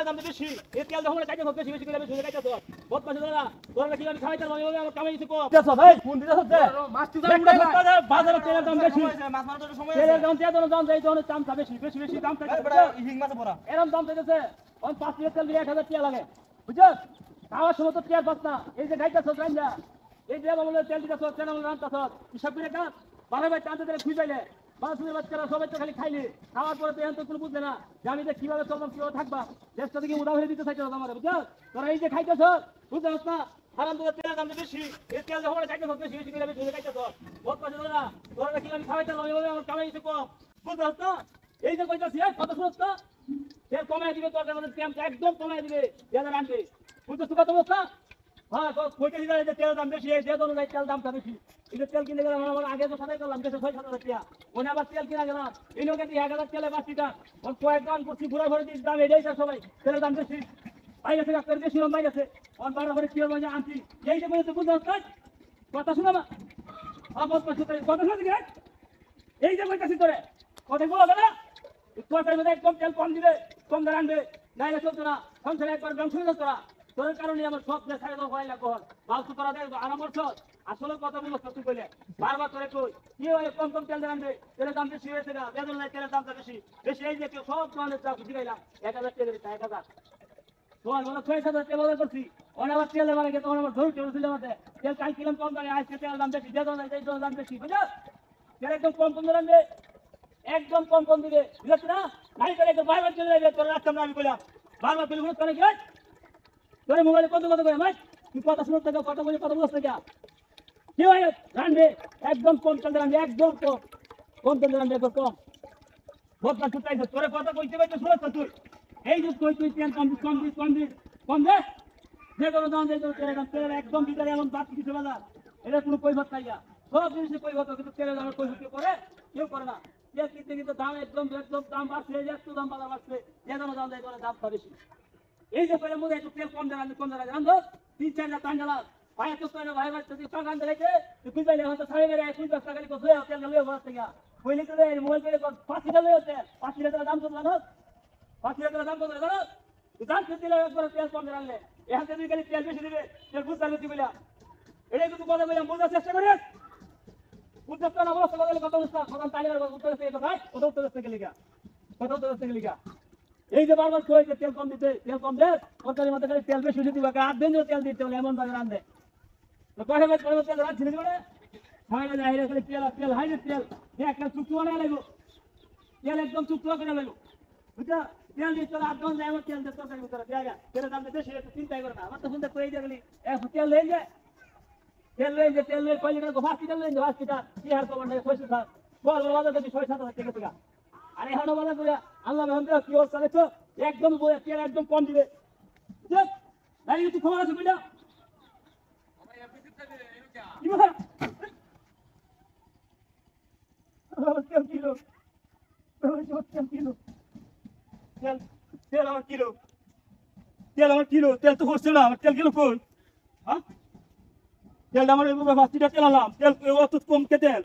দাম বেশি এই তেল যখন চাইতে সব বেশি বেশি করে বেশি খাইতে তো বহুত পয়সা দাদা তোরা কি আমি খাইতে পারবো আমি কামাই কিছু কম দেখছ ভাই ফোন দিতে হচ্ছে মাছ তুই বাজারে তেলের দাম বেশি মাছ মারার সময় তেলের দাম তেল দাম এই ধরনের দাম বেশি বেশি বেশি দাম চাইতে হিং মাছ পড়া এরকম দাম চাইতেছে 5 লিটার তেল দিয়ে 1000 টাকা লাগে বুঝছস খাওয়ার সময় তো তেল পাস না এই যে খাইতেছ রাইন্দা এই যে বলে তেল দিতেছ কেন বলে রান্তাছ হিসাব করে কাজ বারে ভাই টানতে দিলে খুঁজ পাইলে বাসুদের বাচ্চারা সবাই তো খালি খাইলে খাওয়ার পরে তো এখন তো কোনো বুঝবে না জানি যে কিভাবে চললাম কিভাবে থাকবা দেশটা থেকে উদাহ হয়ে দিতে চাইছো আমার বুঝছস তোরা এই যে খাইতেছ বুঝছস না হারাম তোদের তেলের দাম বেশি এই তেল যখন খাইতেছ বেশি বেশি করে বেশি খাইতেছ বহুত পয়সা দাদা তোরা কি আমি খাওয়াইতে পারবো আমার কামাই কিছু কম বুঝছস না এই যে কইতাছি কত শুনছ না তেল কমাই দিবে তোর আমাদের তেল একদম কমাই দিবে যারা আনবে বুঝছস কত বলছ হ্যাঁ কইতে দিলে যে তেলের দাম বেশি এই যে অনুযায়ী তেল দামটা বেশি এই তেল কিনে গেলাম আমার আগে তো সাদাই করলাম 6-7 টাকা ওনে আবার তেল কিনা গেলাম এই লোকে 1000 তেলে 5 লিটার ওর কয়েক দাম করছি ঘুরে ঘুরে দিন দাম এটাই স্যার সবাই তেলের দাম বেশি পাই গেছে ডাক্তার বেশি দাম পাই গেছে ওর বারো করে কি মানে আনছি এই যে বলতে বুঝছস কাজ কথা শুনো না আবার কথা শুনে দিকে এই যে বলতাছি তোরে কথা বলবে না তোর মধ্যে একদম তেল কম দিবে কম দাম আনবে নাইলে চলতো না সংসারে একবার গাম শুনে তোরা তোর কারণে আমার সব যে ছাড়ে দাও হইলা কর বালতু তোরা দেখ আরাম করছ আসলে কথা বলছ তুই কইলে বারবার তোরে কই কি হয় কম কম তেল আনবে তেলের দাম বেশি হয়েছে না বেদন নাই তেলের দামটা বেশি বেশি এই যে কেউ সব ধরনের চাপ দিলাম 1000 তেলের 1000 তোমার মনে 6000 তেল করছি অনেক তেলে মানে তখন আমার ধরে চলছিল আমাদের তেল কাল কিলাম কম দামে আজকে তেল দাম বেশি বেদন নাই এই দাম বেশি বুঝছ তেল একদম কম কম আনবে একদম কম কম দিবে বুঝছ না নাই করে একদম বাইরে চলে যাবে তোর রাস্তা আমি কইলাম বারবার টেলিফোন করে কি তোর মোবাইলে কত কত করে ভাই তুই কথা শুনতে থাকো কথা বলে কথা বলছ না কি হয় রানবে একদম কম তেল রানবে একদম কম কম তেল রানবে কম বহুত না ছুটাইছ তোরে কথা কইতে পাইতে শুনছ তুই এই যে তুই তেল কম দে যে কোনো দাম দে তেল একদম ভিতরে এমন বাদ কিছু না এটা কোনো কইবত নাই সব জিনিসে কইবত কিন্তু তেলের দাম কইবত করে কেউ করে না তেল কিনতে কিন্তু দাম একদম দাম বাড়ছে একটু দাম বাড়ছে যে কোনো দাম দেয় দামটা বেশি এই যে পরে মধ্যে একটু তেল কম দেন জানো 3-4 টাকা টান ভাই তো করে ভাই ভাই যদি টাকা আনতে লাগে তুই পাইলে হয়তো 50 টাকা কত হয় তেল লইয়া বসে থেকে কইলে তো মোবাইল করে 5 টাকা লইয়া 5 টাকা দাম কত জানো 5 টাকা দাম কত জানো তুই দাম দিলে একবার তেল কম দেন এখন তুই খালি তেল বেশি দিবে তেল বুঝতে পারবি বলে এটাই কিন্তু কথা বললাম বোঝার চেষ্টা করিস বুঝতে না বলছ বলে কত বুঝতা কথা তাইলে উত্তর দিতে তো ভাই কত উত্তর দিতে লিখা কত উত্তর দিতে লিখা এই যে বারবার কই যে তেল কম দিতে তেল কম দে সরকারি মতে খালি তেল বেশি দিবা আর দিন তেল দিতে বলে এমন ভাবে রান্ধে তো কয় ভাই করে তেল রাখছি না বলে হাইরে হাইরে খালি তেল হাইরে তেল একটা চুক্তি বানায় লাগো তেল একদম চুক্তি করে লাগো বুঝা তেল দিতে আর দন যায় আমার তেল দিতে সরকারি মতে দেয়া তেল দাম দিতে সেটা চিন্তাই করে না আমার তো শুনতে কই গেলি তেল লই যায় তেল লই কইলে না হসপিটাল লই হসপিটাল কি আর খবর নাই পয়সা খা বল বাজার থেকে 6-7 টাকা আরে হানো বাজার করে আল্লাহ মেহমদ কি ওর চালাছো একদম তেল একদম কম দিবে দেখ আরে তুই খবর আছে কইলা ভাই আপনি চিন্তা করে এনো কি কি বল তেল কিলো তেল আমার কিলো তেল তো হচ্ছে না আমার তেল কিলো কই হ্যাঁ তেল আমার 5 লিটার তেল আনলাম তেল অত কম কে তেল